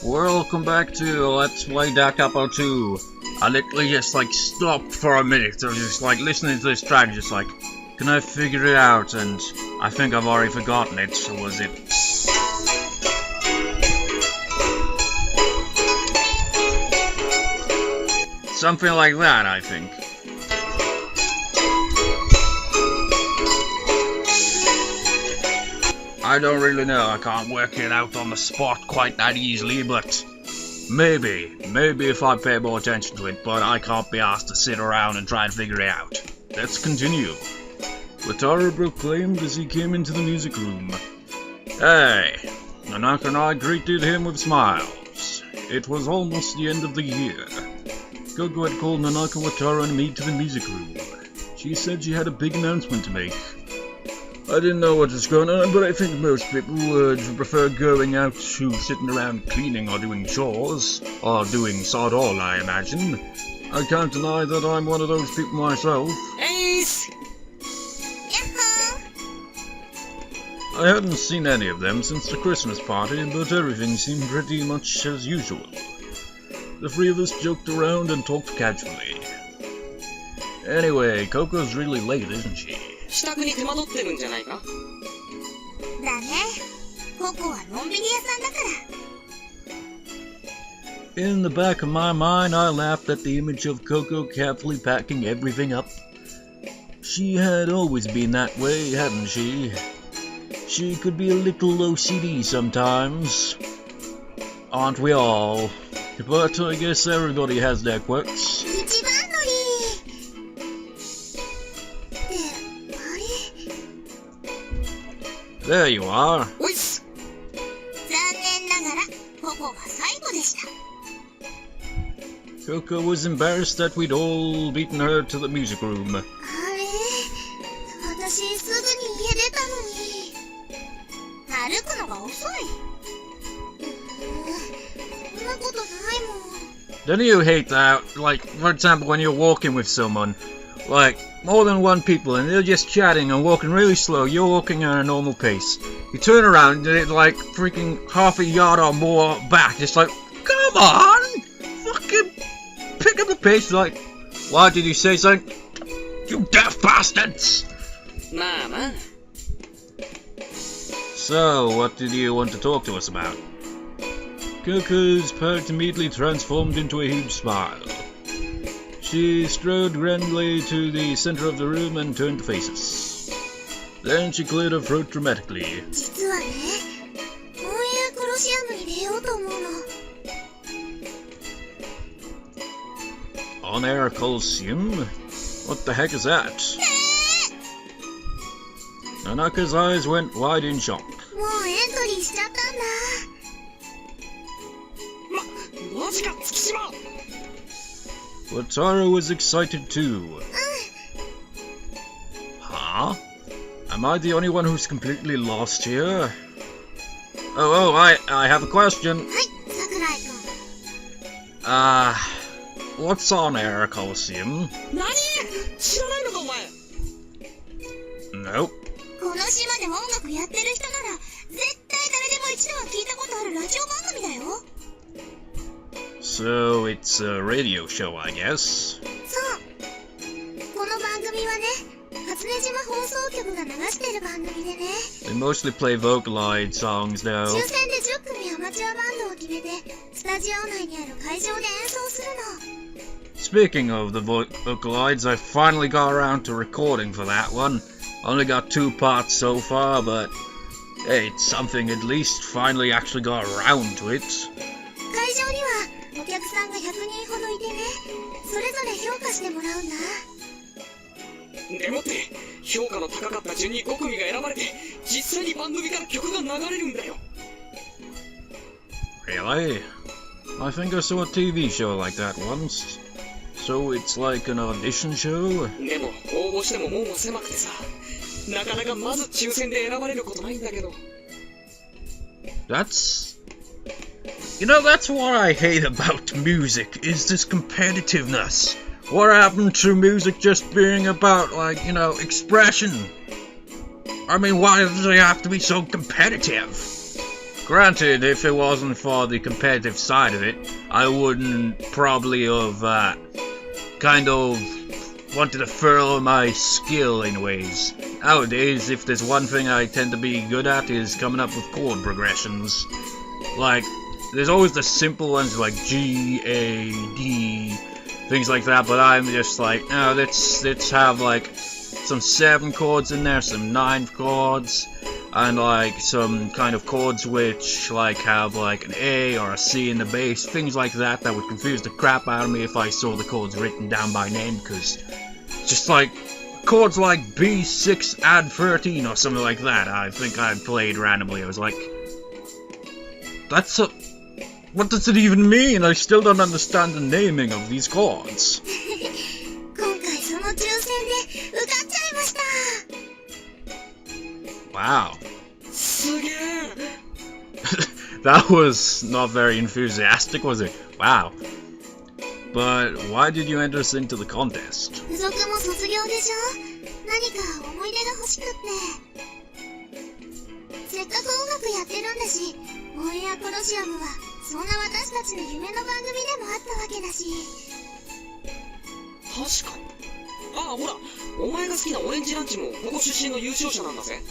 Welcome back to Let's Play Capo 2. I literally just stopped for a minute. I was just listening to this track, just can I figure it out? And I think I've already forgotten it. So was it? Something like that, I think. I don't really know, I can't work it out on the spot quite that easily, but maybe if I pay more attention to it, but I can't be asked to sit around and try and figure it out. Let's continue. Wataru proclaimed as he came into the music room. Hey! Nanaka and I greeted him with smiles. It was almost the end of the year. Coco had called Nanaka, Wataru and me to the music room. She said she had a big announcement to make. I didn't know what was going on, but I think most people would prefer going out to sitting around cleaning or doing chores, or doing sod all, I imagine. I can't deny that I'm one of those people myself. Ace! I hadn't seen any of them since the Christmas party, but everything seemed pretty much as usual. The three of us joked around and talked casually. Anyway, Coco's really late, isn't she? 支度に手間取ってるんじゃないか？だね。ココはのんびり屋さんだから。 In the back of my mind, I laughed at the image of Coco carefully packing everything up. She had always been that way, hadn't she? She could be a little OCD sometimes. Aren't we all? But I guess everybody has their quirks. 一番乗り。There you are. おいっす。残念ながらココが最後でした。 Coco was embarrassed that we'd all beaten her to the music room. あれ、私すぐに家出たのに。歩くのが遅い。そんなことないもん。 Don't you hate that? For example, when you're walking with someone, more than one people, and they're just chatting and walking really slow, you're walking at a normal pace. You turn around and it's freaking half a yard or more back, just come on! Fucking pick up the pace, why did you say something? You deaf bastards! まあまあ。 So, what did you want to talk to us about? Coco's perk immediately transformed into a huge smile. She strode grandly to the center of the room and turned to face us. Then she cleared her throat dramatically. 実はね、こういうコロシアムに出ようと思うの。 On air Coliseum? What the heck is that? Nanaka's eyes went wide in shock. もうエントリーしちゃったんだ。マジか、月島。 Wataru was excited too. Huh? Am I the only one who's completely lost here? I have a question. はい、桜井くん。 What's on air Coliseum? 何？知らないのかお前。 Nope. この島で音楽やってる人なら絶対誰でも一度は聞いたことあるラジオ番組だよ。 So it's a radio show, I guess. そう。この番組はね、初音島放送局が流してる番組でね。 They mostly play Vocaloid songs, though. 抽選で10組アマチュアバンドを決めて、スタジオ内にある会場で演奏するの。 Speaking of the Vocaloids, I finally got around to recording for that one. Only got 2 parts so far, but hey, it's something at least. Finally actually got around to it. 会場にはお客さんが100人ほどいてね、それぞれ評価してもらうんだ。でもって、評価の高かった順に5組が選ばれて、実際に番組から曲が流れるんだよ。 Really? I think I saw a TV show like that once. So it's like an audition show? でも、応募しても門は狭くてさ、なかなかまず抽選で選ばれることないんだけど。That's... You know, that's what I hate about music, is this competitiveness. What happened to music just being about, expression? I mean, why does it have to be so competitive? Granted, if it wasn't for the competitive side of it, I wouldn't probably have kind of wanted to further my skill in ways. Nowadays, if there's one thing I tend to be good at is coming up with chord progressions. Like, there's always the simple ones like G, A, D, things like that, but I'm just like, no, let's have like some 7 chords in there, some 9 chords, and like some kind of chords which like have like an A or a C in the bass, things like that that would confuse the crap out of me if I saw the chords written down by name, because just like chords like B6 add 13 or something like that, I think I played randomly. I was like, what does it even mean? I still don't understand the naming of these chords. 今回その抽選で受かっちゃいました。 Wow. すげえ That was not very enthusiastic, was it? Wow. But why did you enter us into the contest? 付属も卒業でしょ。何か思い出が欲しくって。せっかく音楽やってるんだし、オンエアコロシアムはそんな私たちの夢の番組でもあったわけだし。確かに。ああ、ほら、お前が好きなオレンジランチもここ出身の優勝者なんだぜ。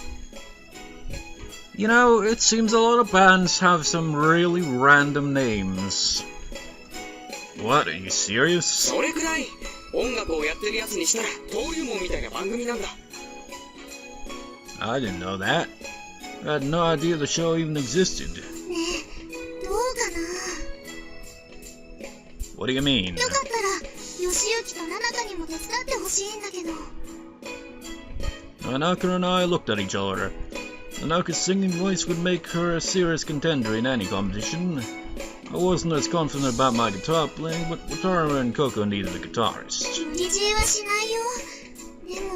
You know, it seems a lot of bands have some really random names. What, are you serious? それくらい音楽をやってるやつにしたら登竜門みたいな番組なんだ。I didn't know that. I had no idea the show even existed. ねえ、どうかな。 What do you mean? よかったら、ヨシユキとナナカにも手伝ってほしいんだけど。 Nanaka and I looked at each other. Nanaka's singing voice would make her a serious contender in any competition. I wasn't as confident about my guitar playing, but Wataru and Coco needed a guitarist. 無理強いはしないよ。でも。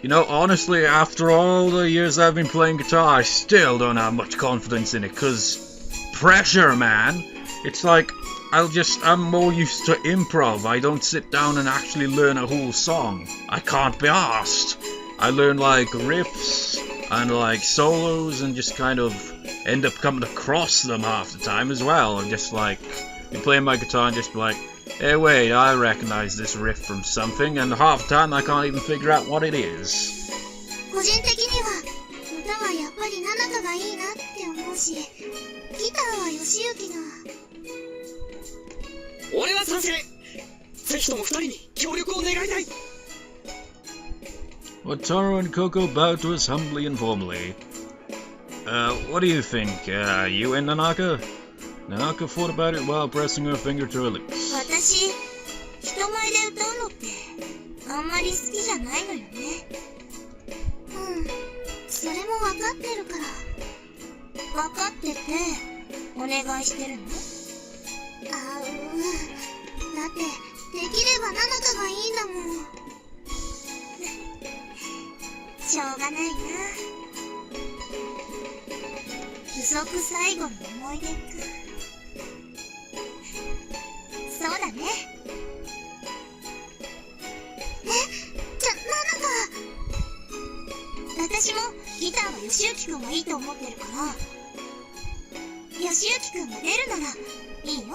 You know, honestly, after all the years I've been playing guitar, I still don't have much confidence in it, cause pressure, man. It's like, I'm more used to improv. I don't sit down and actually learn a whole song. I can't be arsed. I learn like riffs and like solos and just kind of end up coming across them half the time as well. And just like, be playing my guitar and just be like, hey wait, I recognize this riff from something, and half the time I can't even figure out what it is. 個人的には歌はやっぱりナナカがいいなって思うし、ギターはヨシユキが。俺は賛成。ぜひとも二人に協力を願いたい。Wataru and Coco bowed to us humbly and formally. What do you think? You and Nanaka? Nanaka thought about it while pressing her finger to her lips. 私、人前で歌うのってあんまり好きじゃないのよね。それも分かってるから。分かってて、お願いしてるの？だって、できればナナカがいいんだもん。しょうがないな。付属最後の思い出か。そうだね。じゃ、ナナカ。私もギターはヨシユキくんがいいと思ってるから、ヨシユキくんが出るならいいよ。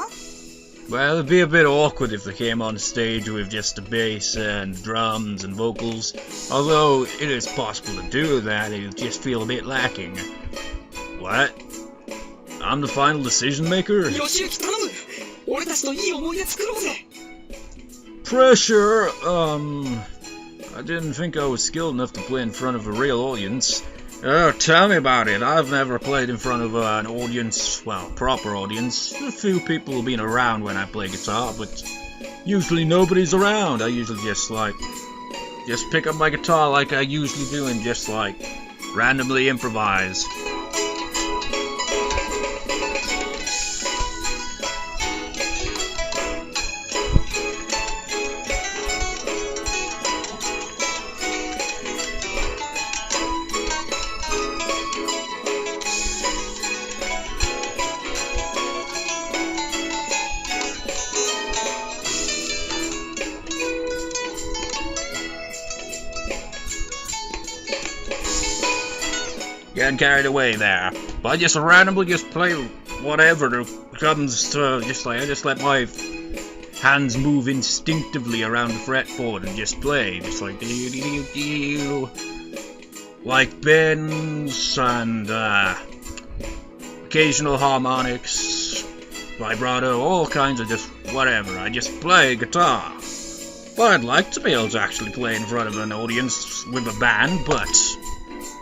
Well, it'd be a bit awkward if they came on stage with just the bass and drums and vocals. Although it is possible to do that, it'd just feel a bit lacking. What? I'm the final decision maker? ヨシユキ頼む。俺たちといい思い出作ろうぜ。 Pressure! I didn't think I was skilled enough to play in front of a real audience. Oh, tell me about it. I've never played in front of an audience, well, proper audience. A few people have been around when I play guitar, but usually nobody's around. I usually just pick up my guitar like I usually do and just randomly improvise. getting carried away there. But I just randomly just play whatever comes to, I just let my hands move instinctively around the fretboard and just play, just like do, like bends and occasional harmonics, vibrato, all kinds of just whatever. I just play guitar. Well, I'd like to be able to actually play in front of an audience with a band, but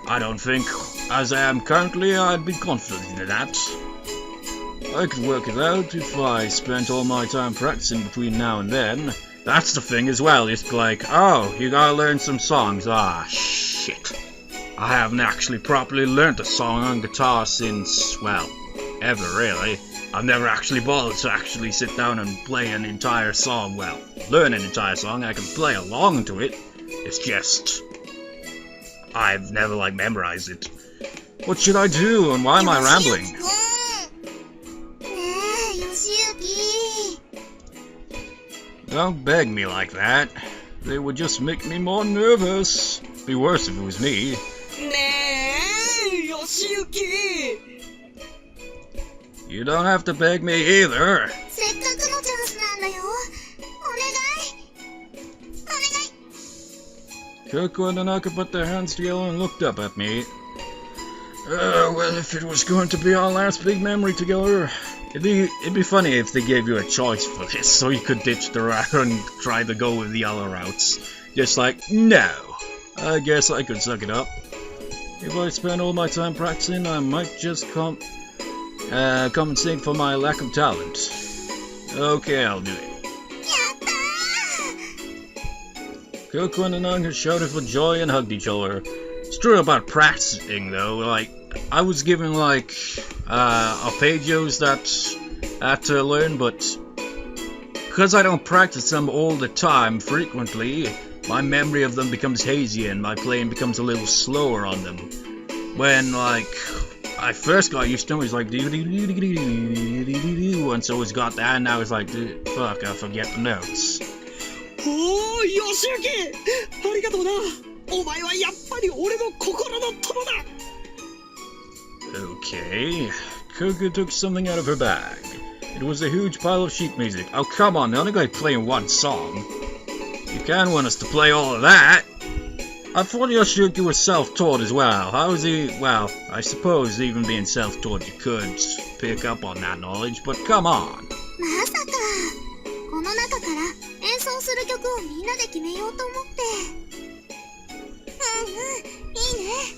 I don't think, as I am currently, I'd be confident in that. I could work it out if I spent all my time practicing between now and then. That's the thing as well, it's like, oh, you gotta learn some songs. Ah, shit. I haven't actually properly learned a song on guitar since, well, ever really. I've never actually bothered to actually sit down and play an entire song. Well, learn an entire song, I can play along to it. It's just, I've never memorized it. What should I do and why am I rambling? Don't beg me like that. They would just make me more nervous. Be worse if it was me. You don't have to beg me either. Coco and Nanaka put their hands together and looked up at me. Well, if it was going to be our last big memory together, it'd be funny if they gave you a choice for this, so you could ditch the route and try to go with the other routes. Just like, no. I guess I could suck it up. If I spend all my time practicing, I might just compensate for my lack of talent. Okay, I'll do it. Coco and Nanaka shouted for joy and hugged each other. It's true about practicing though, I was given arpeggios that I had to learn, but because I don't practice them all the time frequently, my memory of them becomes hazy and my playing becomes a little slower on them. When I first got used to them, it was like once I always got that, and now it's like fuck, I forget the notes. Oh, Yoshiyuki! ありがとうな。お前はやっぱり俺の心の友だ。Okay, Coco took something out of her bag. It was a huge pile of sheet music. Oh come on, they're only going to play one song. You can't want us to play all of that. I thought Yoshiyuki was self-taught as well. How is he? Well, I suppose even being self-taught you could pick up on that knowledge, but come on.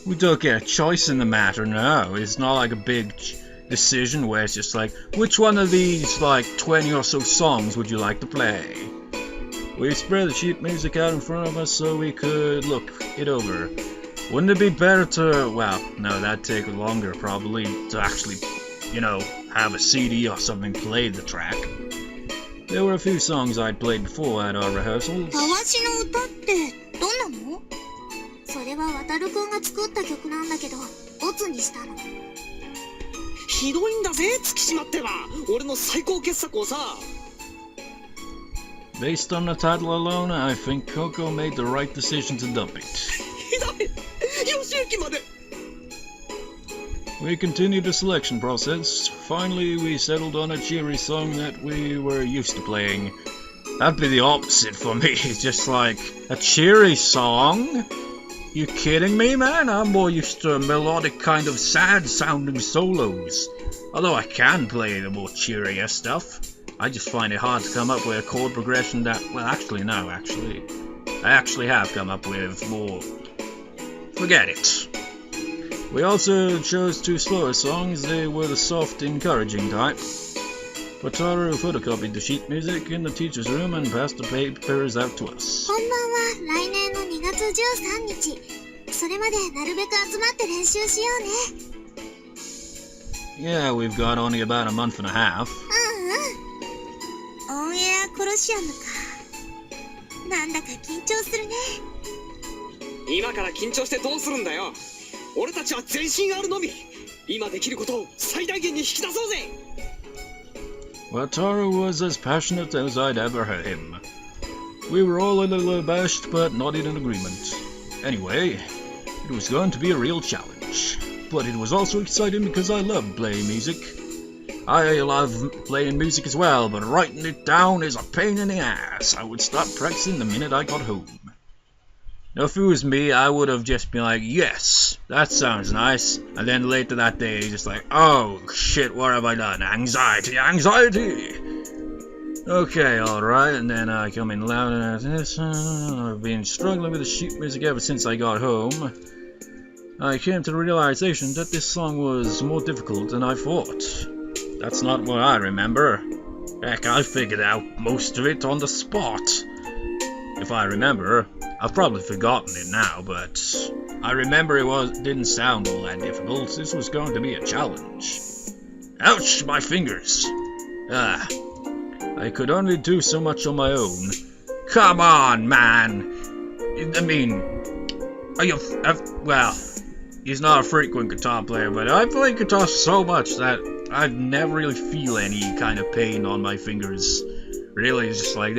We don't get a choice in the matter, no. It's not like a big decision where it's just like, which one of these 20 or so songs would you like to play? We spread the sheet music out in front of us so we could look it over. Wouldn't it be better to, well, no, that'd take longer probably, to actually, have a CD or something play the track. There were a few songs I'd played before at our rehearsals. それは渡るくんが作った曲なんだけど、ボツにしたの。ひどいんだぜ、月島ってば。俺の最高傑作をさ。Based on the title alone, I think Coco made the right decision to dump it. ひどい。Yoshiyukiまで。We continued the selection process. Finally, we settled on a cheery song that we were used to playing. That'd be the opposite for me. It's just like a cheery song. You kidding me, man? I'm more used to melodic kind of sad-sounding solos. Although I can play the more cheerier stuff, I just find it hard to come up with a chord progression that... Well, actually, no, actually. I actually have come up with more... Forget it. We also chose two slower songs. They were the soft, encouraging type. Wataru photocopied the sheet music in the teacher's room and passed the papers out to us. 本番は来年の2月13日。それまでなるべく集まって練習しようね。Yeah, we've got only about a month and a half. オンエアコロシアムか。なんだか緊張するね。今から緊張してどうするんだよ。俺たちは全身あるのみ。今できることを最大限に引き出そうぜ。Wataru was as passionate as I'd ever heard him. We were all a little abashed, but nodded in agreement. Anyway, it was going to be a real challenge. but it was also exciting because I love playing music. I love playing music as well, but writing it down is a pain in the ass. I would start practicing the minute I got home. Now, if it was me, I would have just been like, yes, that sounds nice. And then later that day, just like, oh shit, what have I done? Anxiety, anxiety! Okay, alright, and then I come in loud and this. I've been struggling with the sheet music ever since I got home. I came to the realization that this song was more difficult than I thought. That's not what I remember. Heck, I figured out most of it on the spot. If I remember. I've probably forgotten it now, but I remember it didn't sound all that difficult. This was going to be a challenge. Ouch, my fingers. I could only do so much on my own. Come on, man. I mean, well, he's not a frequent guitar player, but I play guitar so much that I never really feel any kind of pain on my fingers. Really, it's just like,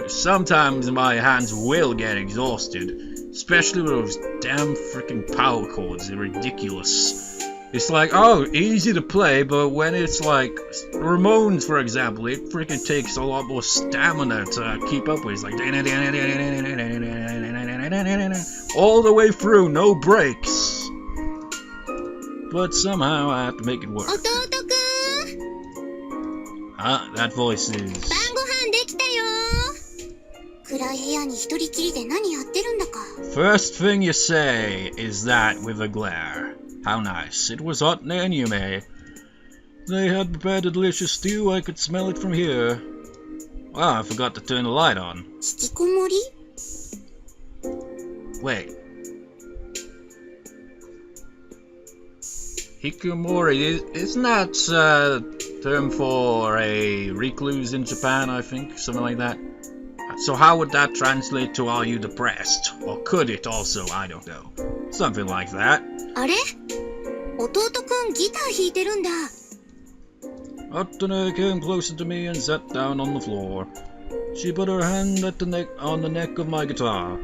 sometimes my hands will get exhausted, especially with those damn freaking power chords. They're ridiculous. It's like, oh, easy to play, but when it's like Ramones, for example, it freaking takes a lot more stamina to keep up with. It's like all the way through, no breaks. But somehow I have to make it work. That voice is... 暗い部屋に一人きりで何やってるんだか。 First thing you say is that with a glare. How nice. It was hot near Yume. They had prepared a delicious stew. I could smell it from here. Wow, I forgot to turn the light on. 引きこもり? Wait. Hikikomori, isn't that a term for a recluse in Japan, I think? Something like that. So how would that translate to are you depressed? Or could it also? I don't know. Something like that. あれ? 弟くんギター弾いてるんだ。 Otone came closer to me and sat down on the floor. She put her hand on the neck of my guitar.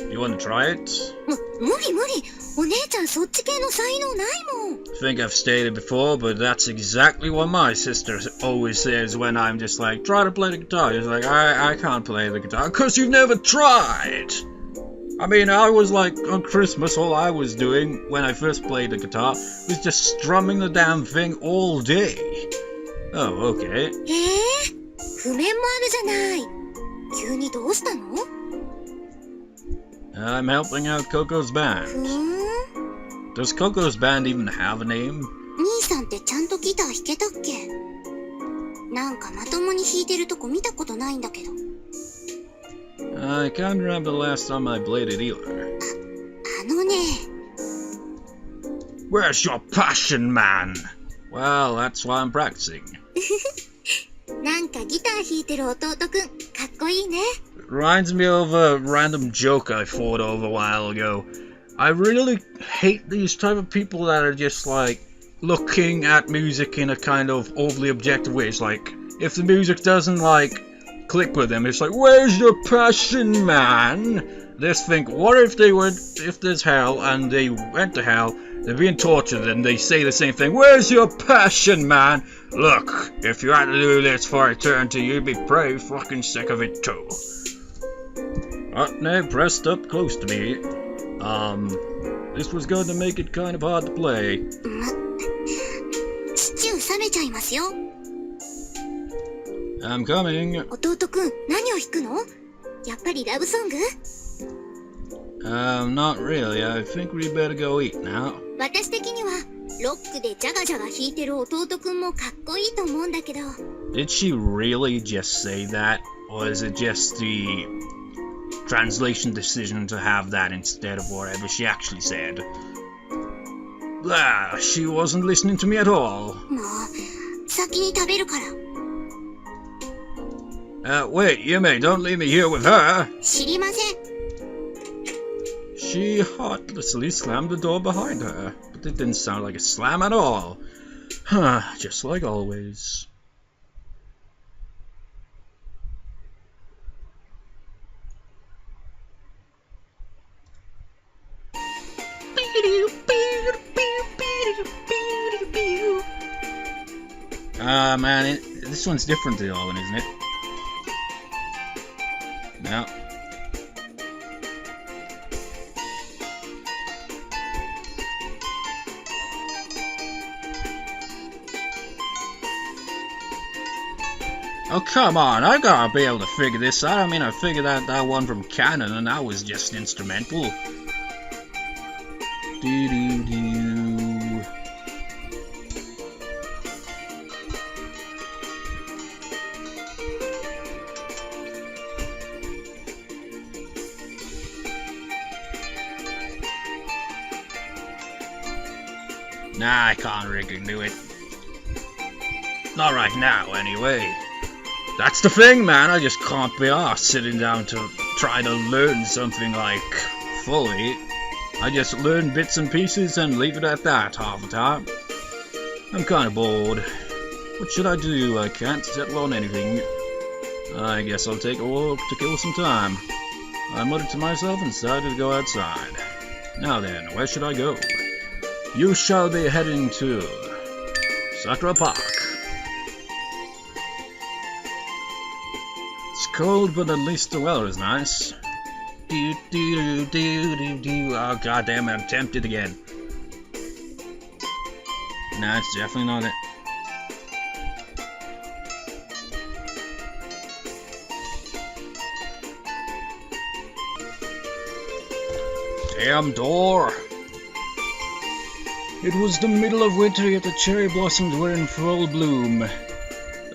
You want to try it? 無理無理。お姉ちゃんそっち系の才能ないもん。 I think I've stated before, but that's exactly what my sister always says when I'm just like, try to play the guitar. She's like, I can't play the guitar, because you've never tried. I mean, I was like, on Christmas, all I was doing when I first played the guitar was just strumming the damn thing all day. Oh, okay. 譜面もあるじゃない。急にどうしたの? I'm helping out Coco's band. Does Coco's band even have a name? 兄さんってちゃんとギター弾けたっけ? なんかまともに弾いてるとこ見たことないんだけど。 I can't remember the last time I played it either. あのね。 Where's your passion, man? Well, that's why I'm practicing. なんかギター弾いてる弟くん、かっこいいね。 Reminds me of a random joke I thought of a while ago. I really hate these type of people that are just like looking at music in a kind of overly objective way. It's like, if the music doesn't like click with them, it's like, where's your passion, man? Just think, what if there's hell and they went to hell, they're being tortured and they say the same thing, where's your passion, man? Look, if you had to do this for eternity, you'd be pretty fucking sick of it too. Otne pressed up close to me. This was going to make it kind of hard to play. シチュー冷めちゃいますよ。 I'm coming. 弟くん、何を弾くの? やっぱりラブソング? Not really. I think we better go eat now. 私的にはロックでジャガジャガ弾いてる弟くんもかっこいいと思うんだけど。 Did she really just say that? Or is it just the translation decision to have that instead of whatever she actually said? She wasn't listening to me at all. もう、先に食べるから。 Wait, Yume, don't leave me here with her. 知りません。 She heartlessly slammed the door behind her, but it didn't sound like a slam at all. Just like always. Man, this one's different to the other one, isn't it? No. Oh, come on, I gotta be able to figure this out. I mean, I figured out that one from Canon, and that was just instrumental. Doo-doo-doo. Nah, I can't really do it. Not right now, anyway. That's the thing, man. I just can't be arsed sitting down to try to learn something like fully. I just learn bits and pieces and leave it at that half the time. I'm kind of bored. What should I do? I can't settle on anything. I guess I'll take a walk to kill some time. I muttered to myself and decided to go outside. Now then, where should I go? You shall be heading to Sakura Park. It's cold, but at least the weather is nice. Do do do do do do. Oh goddamn it! I'm tempted again. Nah, it's definitely not it. Damn door! It was the middle of winter, yet the cherry blossoms were in full bloom. I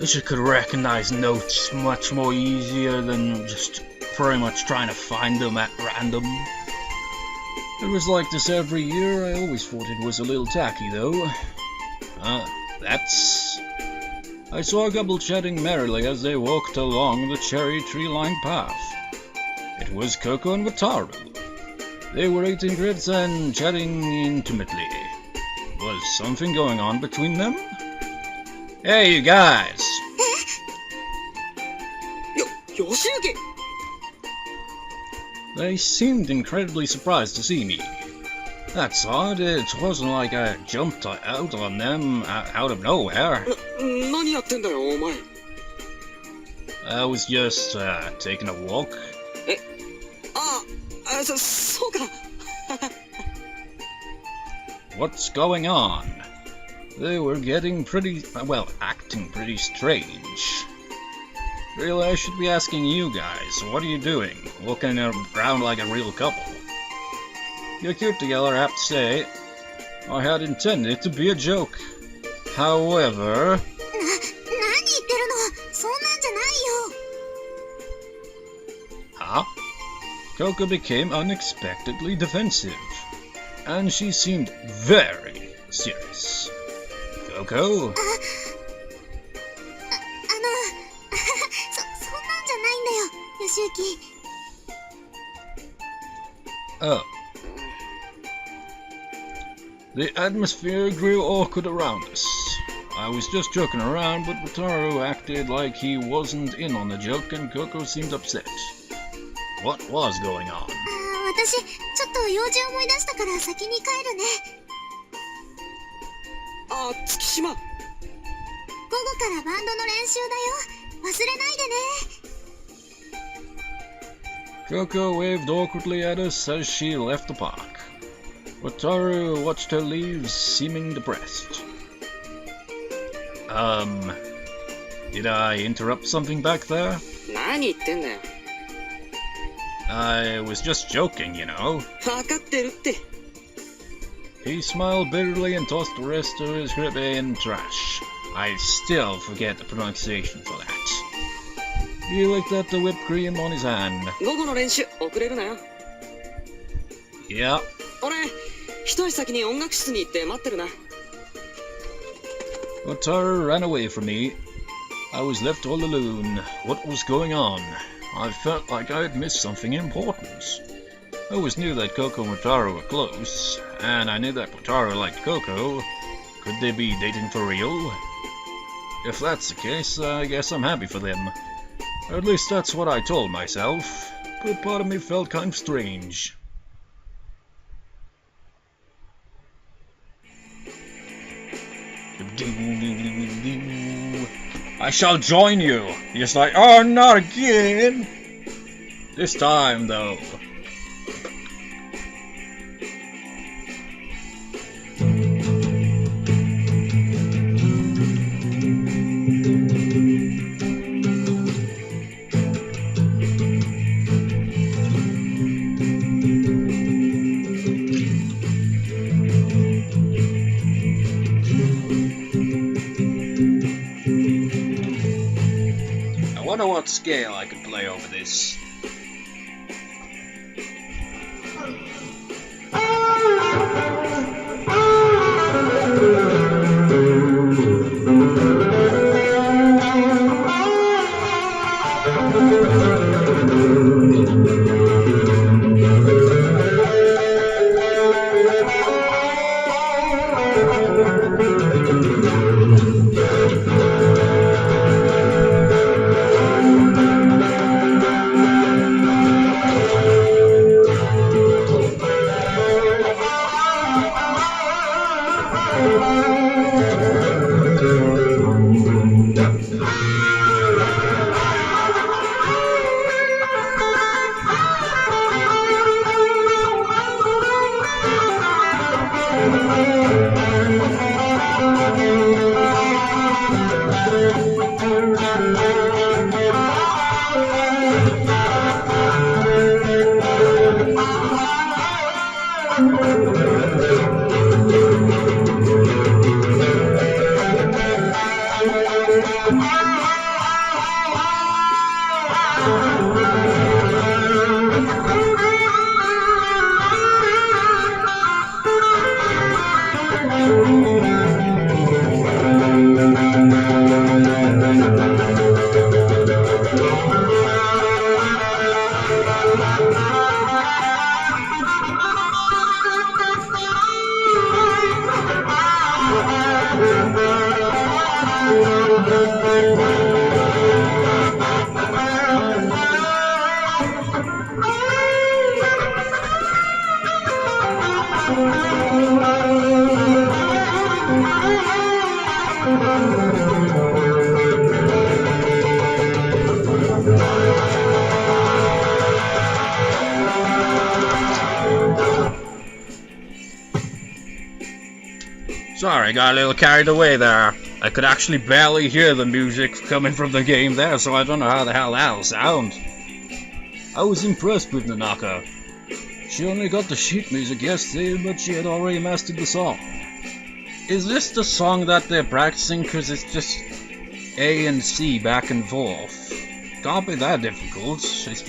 wish I could recognize notes much more easier than just pretty much trying to find them at random. It was like this every year. I always thought it was a little tacky, though. I saw a couple chatting merrily as they walked along the cherry tree-lined path. It was Coco and Wataru. They were eating grits and chatting intimately. Was something going on between them? Hey, you guys! Yoshiyuki! They seemed incredibly surprised to see me. That's odd. It wasn't like I jumped out on them out of nowhere. 何やってんだよ、お前。I was just taking a walk. そうか。What's going on? They were getting pretty, well, acting pretty strange. Really, I should be asking you guys, what are you doing? Walking around like a real couple. You're cute together, I have to say. I had intended to be a joke. However... 何言ってるの？そんなんじゃないよ。 Huh? Coco became unexpectedly defensive. And she seemed very serious. Coco? そんなんじゃないんだよ、ヨシユキ。 Oh. The atmosphere grew awkward around us. I was just joking around, but Wataru acted like he wasn't in on the joke and Coco seemed upset. What was going on? 私、ちょっと用事思い出したから先に帰るね。月島。午後からバンドの練習だよ。忘れないでね。 Coco waved awkwardly at us as she left the park. Wataru watched her leave, seeming depressed. Did I interrupt something back there? 何言ってんだよ。 I was just joking, you know. 分かってるって。 He smiled bitterly and tossed the rest of his crepe in the trash. I still forget the pronunciation for that. He looked at the whipped cream on his hand. 午後の練習遅れるなよ。 Yeah. 俺、一足先に音楽室に行って待ってるな。 Wataru ran away from me. I was left all alone. What was going on? I felt like I had missed something important. I always knew that Coco and Wataru were close, and I knew that Wataru liked Coco. Could they be dating for real? If that's the case, I guess I'm happy for them. Or at least that's what I told myself, but part of me felt kind of strange. I shall join you. He's like, oh, not again. This time, though. I wonder what scale I could play over this. Sorry, I got a little carried away there. I could actually barely hear the music coming from the game there, so I don't know how the hell that'll sound. I was impressed with Nanaka. She only got the sheet music yesterday, but she had already mastered the song. Is this the song that they're practicing? Cause it's just A and C back and forth. Can't be that difficult. It's just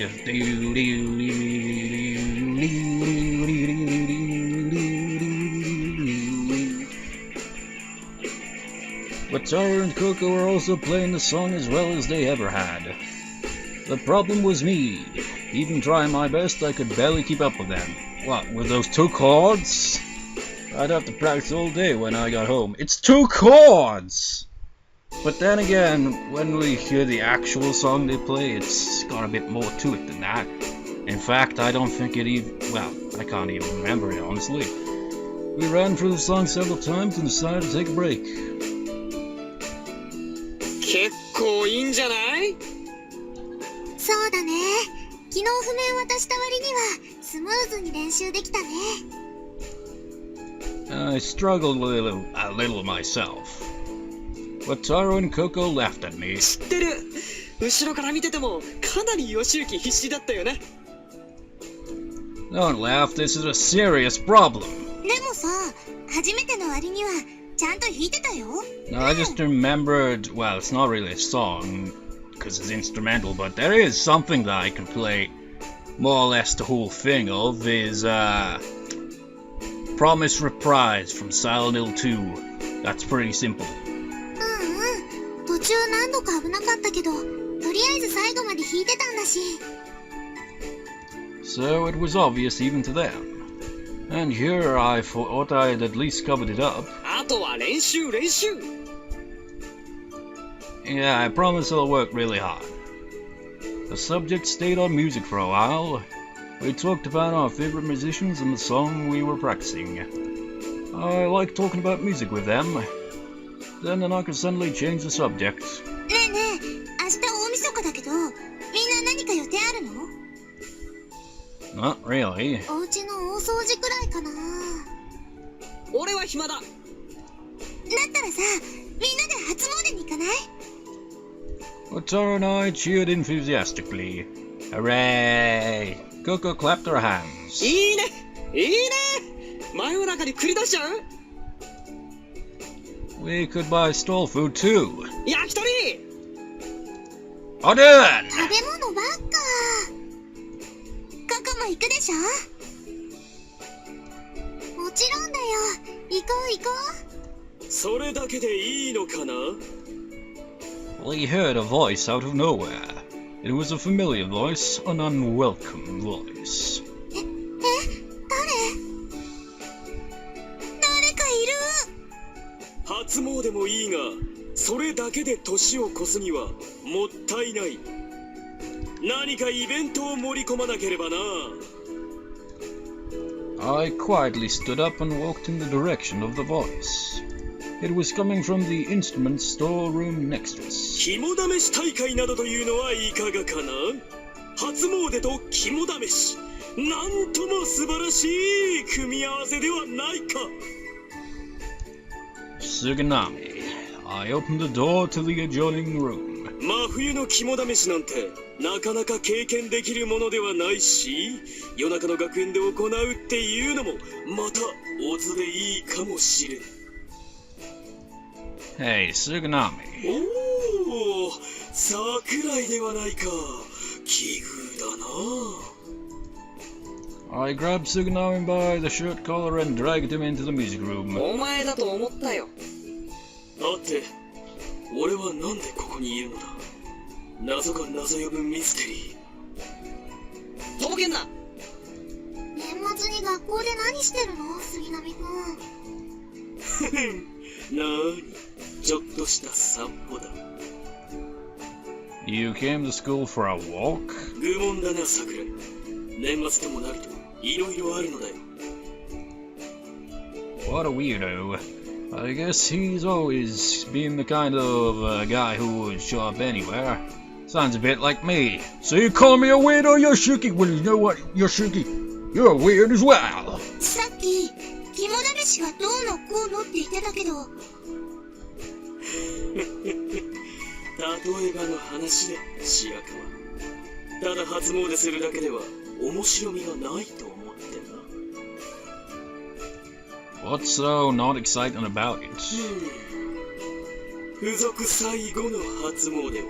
But Taro and Coco were also playing the song as well as they ever had. The problem was me. Even trying my best, I could barely keep up with them. What, with those 2 chords? I'd have to practice all day when I got home. It's 2 chords! But then again, when we hear the actual song they play, it's got a bit more to it than that. In fact, I don't think it even... well, I can't even remember it, honestly. We ran through the song several times and decided to take a break. 結構いいんじゃない？そうだね。昨日譜面渡した割にはスムーズに練習できたね。I struggled a little myself. But Taro and Coco laughed at me. 知ってる。後ろから見ててもかなり義行必死だったよね。Don't laugh, this is a serious problem. でもさ、初めての割にはちゃんと弾いてたよ。No, I just remembered, well, it's not really a song, because it's instrumental, but there is something that I can play more or less the whole thing of, is, Promise Reprise from Silent Hill 2. That's pretty simple. 途中何度か危なかったけど、とりあえず最後まで弾いてたんだし。So it was obvious even to them. And here I thought I'd at least covered it up. あとは練習練習。Yeah, I promise I'll work really hard. The subject stayed on music for a while. We talked about our favorite musicians and the song we were practicing. I like talking about music with them. Then Nanaka suddenly changed the subject. ねええねえ、明日大晦日だけど、みんな何か予定あるの？ Not really. お家の大掃除くらいかな。だ俺は暇だ。ったらさ、みんなで初詣に行かない？ Wataru and I cheered enthusiastically. Hooray! Coco clapped her hands. いいねいいね、真夜中に繰り出しちゃう？ We could buy stall food too. 焼き鳥。 Odin! 食べ物ばっか。ココも行くでしょ？もちろんだよ。行こう行こう。それだけでいいのかな？ We heard a voice out of nowhere. It was a familiar voice, an unwelcome voice. 誰かいる。初詣もいいが、それだけで年を越すにはもったいない。何かイベントを盛り込まなければな。 I quietly stood up and walked in the direction of the voice. It was coming from the instrument storeroom next to us. 肝試し大会などというのはいかがかな？初詣と肝試し、なんとも素晴らしい組み合わせではないか。 Suganami. I opened the door to the adjoining room. 真冬の肝試しなんてなかなか経験できるものではないし、夜中の学園で行うっていうのもまたオツでいいかもしれん。 Hey, Suganami. おお、桜井ではないか。奇遇だな。 I grabbed Suganami by the shirt collar and dragged him into the music room. お前だと思ったよ。だって俺はなんでここにいるのだ。謎が謎呼ぶミステリー。とぼけんな。年末に学校で何してるの、杉並くん。なーに、ちょっとした散歩だ。 You came to school for a walk? 愚問だな、桜井。年末ともなるといろいろあるのだよ。 What a weirdo. I guess he's always been the kind of guy who would show up anywhere. Sounds a bit like me. So you call me a weirdo, Yoshiki? Well, you know what, Yoshiki? You're weird as well. さっき、肝試しがどうのこうのって言ってたけど。例えばの話で、白川。ただ初詣するだけでは面白みがないと思ってな。 What's so not exciting about it? 付属最後の初詣を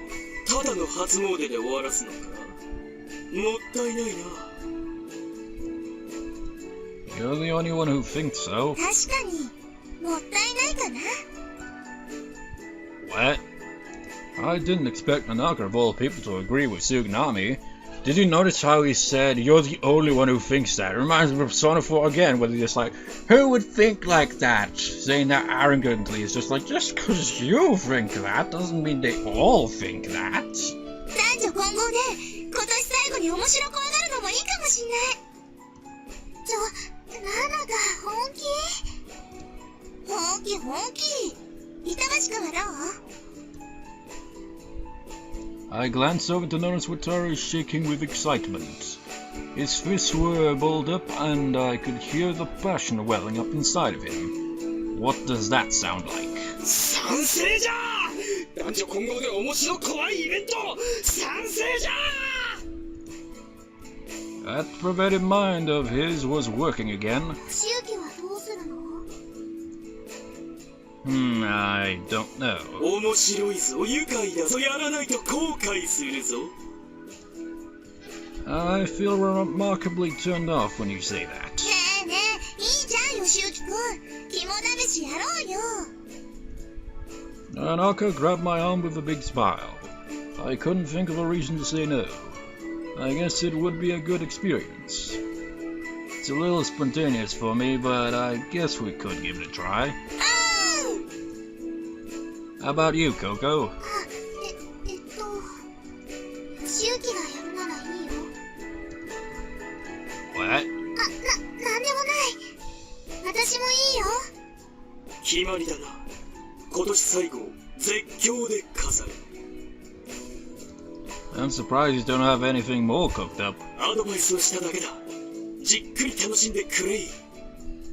ただの初詣で終わらすのか。もったいないな。 You're the only one who thinks so. 確かに、もったいないかな。 What? I didn't expect Nanaka of all people to agree with Suganami. Did you notice how he said, you're the only one who thinks that? It reminds me of Persona 4 again, where they're just like, who would think like that? Saying that arrogantly. It's just like, just because you think that doesn't mean they all think that. 男女混合で今年最後に面白く上がるのもいいかもしんない。ナナが本気板橋くんはどう？ I glanced over to notice Wataru shaking with excitement. His fists were balled up, and I could hear the passion welling up inside of him. What does that sound like? 賛成じゃー。男女混合で面白怖いイベント賛成じゃー。 That perverted mind of his was working again. しゆきはどうするの？ I don't know. 面白いぞ、愉快だぞ、やらないと後悔するぞ。 I feel remarkably turned off when you say that. ねえねえ、いいじゃん、よしゆきくん。肝試しやろうよ。 Nanaka grabbed my arm with a big smile. I couldn't think of a reason to say no. I guess it would be a good experience. It's a little spontaneous for me, but I guess we could give it a try. How about you, Coco? しゆきがやるならいいよ。 What? なんでもない。私もいいよ。決まりだな。今年最後を絶叫で飾る。I'm surprised you don't have anything more cooked up. アドバイスをしただけだ。じっくり楽しんでくれ。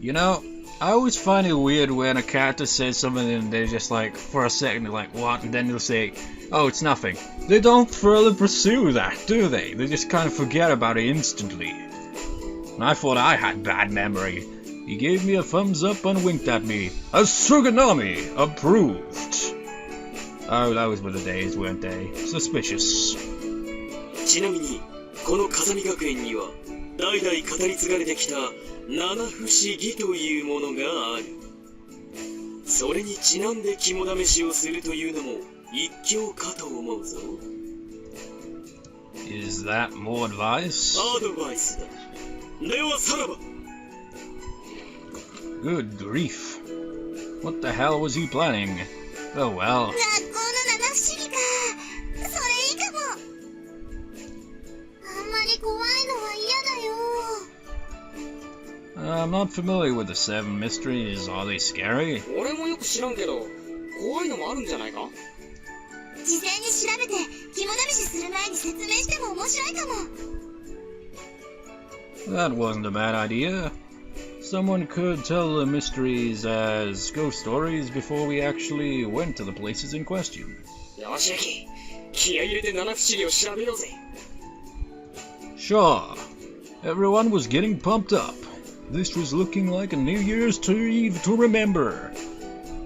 You know, I always find it weird when a character says something and they're just like, for a second, they're like, what? And then they'll say, oh, it's nothing. They don't further pursue that, do they? They just kind of forget about it instantly. And I thought I had bad memory. He gave me a thumbs up and winked at me. A Suganami approved. Oh, those were the days, weren't they? Suspicious. ちなみに、この風見学園には、代々語り継がれてきた七不思議というものがある。それにちなんで肝試しをするというのも一興かと思うぞ。Is that more advice? アドバイスだ。ではさらば。Good grief. What the hell was he planning? Oh well. 学校の七不思議か。それいいかも。あんまり怖いのは嫌だよ。I'm not familiar with the 7 mysteries. Are they scary? 俺もよく知らんけど、怖いのもあるんじゃないか？事前に調べて肝試しする前に説明しても面白いかも。That wasn't a bad idea. Someone could tell the mysteries as ghost stories before we actually went to the places in question. よしゆき、気合い入れて七不思議を調べようぜ。Sure. Everyone was getting pumped up. This was looking like a New Year's Eve to remember.